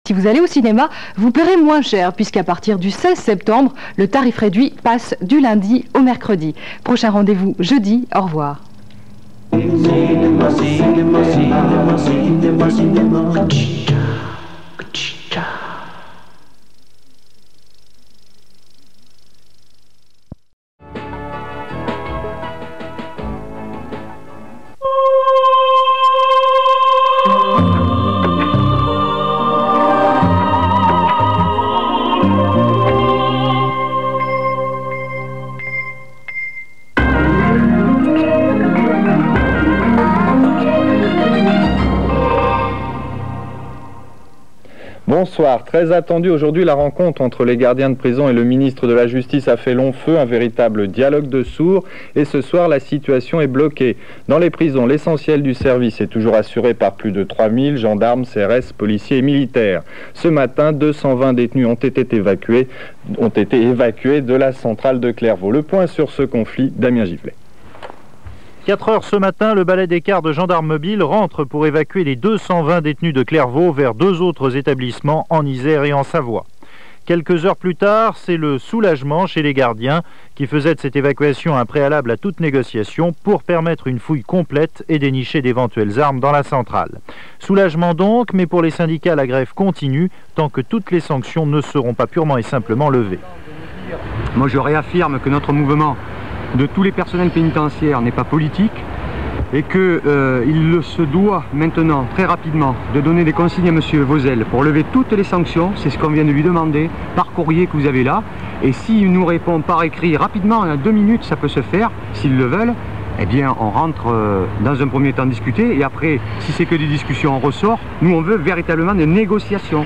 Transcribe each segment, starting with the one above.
Si vous allez au cinéma, vous paierez moins cher puisqu'à partir du 16 septembre, le tarif réduit passe du lundi au mercredi. Prochain rendez-vous jeudi. Au revoir. Bonsoir. Très attendue aujourd'hui, la rencontre entre les gardiens de prison et le ministre de la Justice a fait long feu, un véritable dialogue de sourds. Et ce soir, la situation est bloquée. Dans les prisons, l'essentiel du service est toujours assuré par plus de 3000 gendarmes, CRS, policiers et militaires. Ce matin, 220 détenus ont été évacués de la centrale de Clairvaux. Le point sur ce conflit, Damien Giflet. 4 heures ce matin, le balai des cars de gendarmes mobiles rentre pour évacuer les 220 détenus de Clairvaux vers 2 autres établissements en Isère et en Savoie. Quelques heures plus tard, c'est le soulagement chez les gardiens qui faisaient de cette évacuation un préalable à toute négociation pour permettre une fouille complète et dénicher d'éventuelles armes dans la centrale. Soulagement donc, mais pour les syndicats, la grève continue tant que toutes les sanctions ne seront pas purement et simplement levées. Moi je réaffirme que notre mouvement de tous les personnels pénitentiaires n'est pas politique et qu'il se doit maintenant très rapidement de donner des consignes à M. Vozelle pour lever toutes les sanctions. C'est ce qu'on vient de lui demander par courrier que vous avez là, et s'il nous répond par écrit rapidement, en 2 minutes ça peut se faire s'ils le veulent. Eh bien, on rentre dans un premier temps discuter, et après, si c'est que des discussions, on ressort. Nous, on veut véritablement des négociations.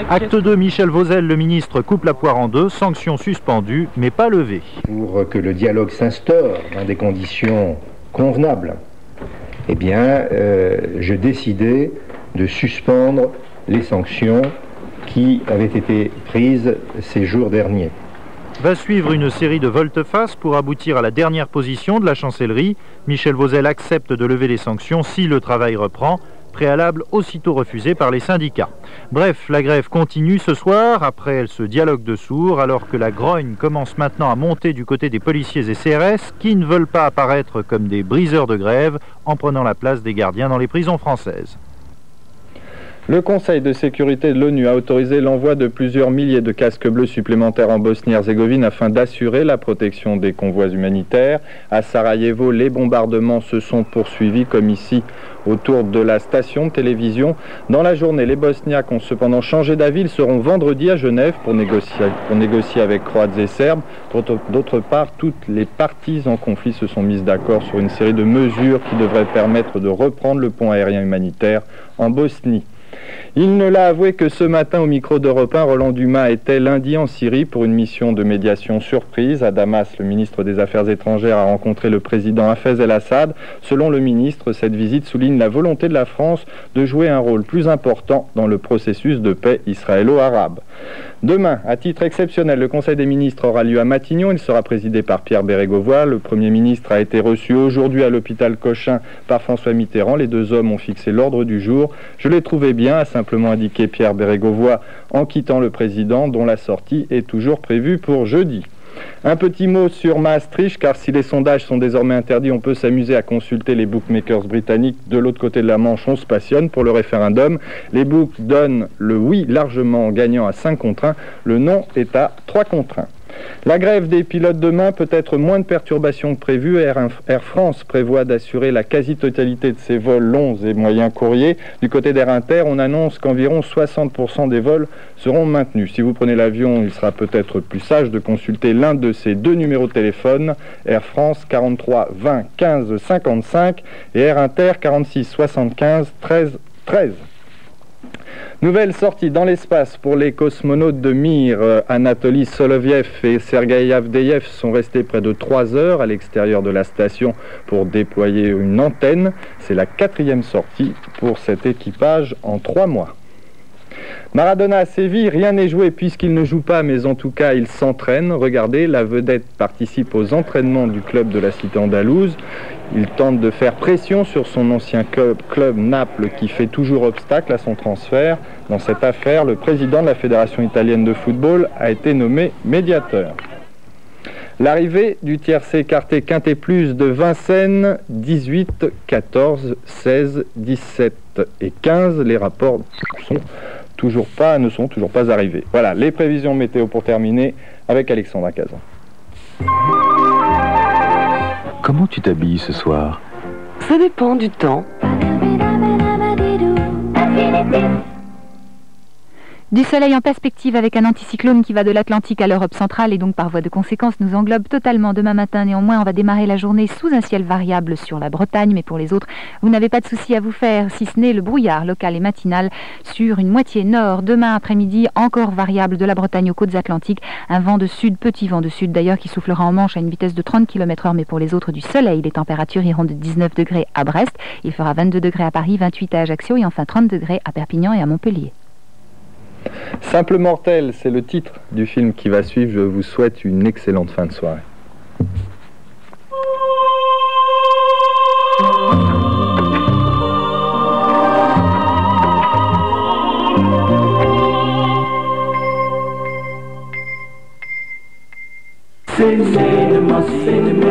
Acte 2, Michel Vozelle, le ministre, coupe la poire en deux, sanctions suspendues, mais pas levées. Pour que le dialogue s'instaure dans des conditions convenables, eh bien, je décidais de suspendre les sanctions qui avaient été prises ces jours derniers. Va suivre une série de volte-face pour aboutir à la dernière position de la chancellerie. Michel Vozelle accepte de lever les sanctions si le travail reprend, préalable aussitôt refusé par les syndicats. Bref, la grève continue ce soir, après ce dialogue de sourds, alors que la grogne commence maintenant à monter du côté des policiers et CRS qui ne veulent pas apparaître comme des briseurs de grève en prenant la place des gardiens dans les prisons françaises. Le Conseil de sécurité de l'ONU a autorisé l'envoi de plusieurs milliers de casques bleus supplémentaires en Bosnie-Herzégovine afin d'assurer la protection des convois humanitaires. À Sarajevo, les bombardements se sont poursuivis comme ici autour de la station de télévision. Dans la journée, les Bosniaques ont cependant changé d'avis. Ils seront vendredi à Genève pour négocier avec Croates et Serbes. D'autre part, toutes les parties en conflit se sont mises d'accord sur une série de mesures qui devraient permettre de reprendre le pont aérien humanitaire en Bosnie. Il ne l'a avoué que ce matin au micro d'Europe 1, Roland Dumas était lundi en Syrie pour une mission de médiation surprise. À Damas, le ministre des Affaires étrangères a rencontré le président Hafez el-Assad. Selon le ministre, cette visite souligne la volonté de la France de jouer un rôle plus important dans le processus de paix israélo-arabe. Demain, à titre exceptionnel, le Conseil des ministres aura lieu à Matignon. Il sera présidé par Pierre Bérégovoy. Le Premier ministre a été reçu aujourd'hui à l'hôpital Cochin par François Mitterrand. Les deux hommes ont fixé l'ordre du jour. Je l'ai trouvé bien, a simplement indiqué Pierre Bérégovoy en quittant le président, dont la sortie est toujours prévue pour jeudi. Un petit mot sur Maastricht, car si les sondages sont désormais interdits, on peut s'amuser à consulter les bookmakers britanniques. De l'autre côté de la Manche, on se passionne pour le référendum. Les books donnent le oui largement gagnant à 5 contre 1. Le non est à 3 contre 1. La grève des pilotes demain, peut-être moins de perturbations que prévu. Air France prévoit d'assurer la quasi-totalité de ses vols longs et moyens courriers. Du côté d'Air Inter, on annonce qu'environ 60% des vols seront maintenus. Si vous prenez l'avion, il sera peut-être plus sage de consulter l'un de ces deux numéros de téléphone. Air France 43 20 15 55 et Air Inter 46 75 13 13. Nouvelle sortie dans l'espace pour les cosmonautes de Mir. Anatoly Soloviev et Sergueï Avdeyev sont restés près de 3 heures à l'extérieur de la station pour déployer une antenne. C'est la 4e sortie pour cet équipage en 3 mois. Maradona à Séville, rien n'est joué puisqu'il ne joue pas, mais en tout cas il s'entraîne. Regardez, la vedette participe aux entraînements du club de la cité andalouse. Il tente de faire pression sur son ancien club Naples qui fait toujours obstacle à son transfert. Dans cette affaire, le président de la Fédération italienne de football a été nommé médiateur. L'arrivée du tiercé écarté quintet plus de Vincennes, 18, 14, 16, 17 et 15. Les rapports ne sont toujours pas arrivés. Voilà, les prévisions météo pour terminer avec Alexandra Cazan. Comment tu t'habilles ce soir? Ça dépend du temps. Du soleil en perspective avec un anticyclone qui va de l'Atlantique à l'Europe centrale et donc par voie de conséquence nous englobe totalement demain matin. Néanmoins, on va démarrer la journée sous un ciel variable sur la Bretagne, mais pour les autres, vous n'avez pas de souci à vous faire, si ce n'est le brouillard local et matinal sur une moitié nord. Demain après-midi, encore variable de la Bretagne aux côtes atlantiques, un vent de sud, petit vent de sud d'ailleurs, qui soufflera en Manche à une vitesse de 30 km/h, mais pour les autres du soleil. Les températures iront de 19 degrés à Brest, il fera 22 degrés à Paris, 28 à Ajaccio et enfin 30 degrés à Perpignan et à Montpellier. Simple mortel, c'est le titre du film qui va suivre. Je vous souhaite une excellente fin de soirée. Cinema,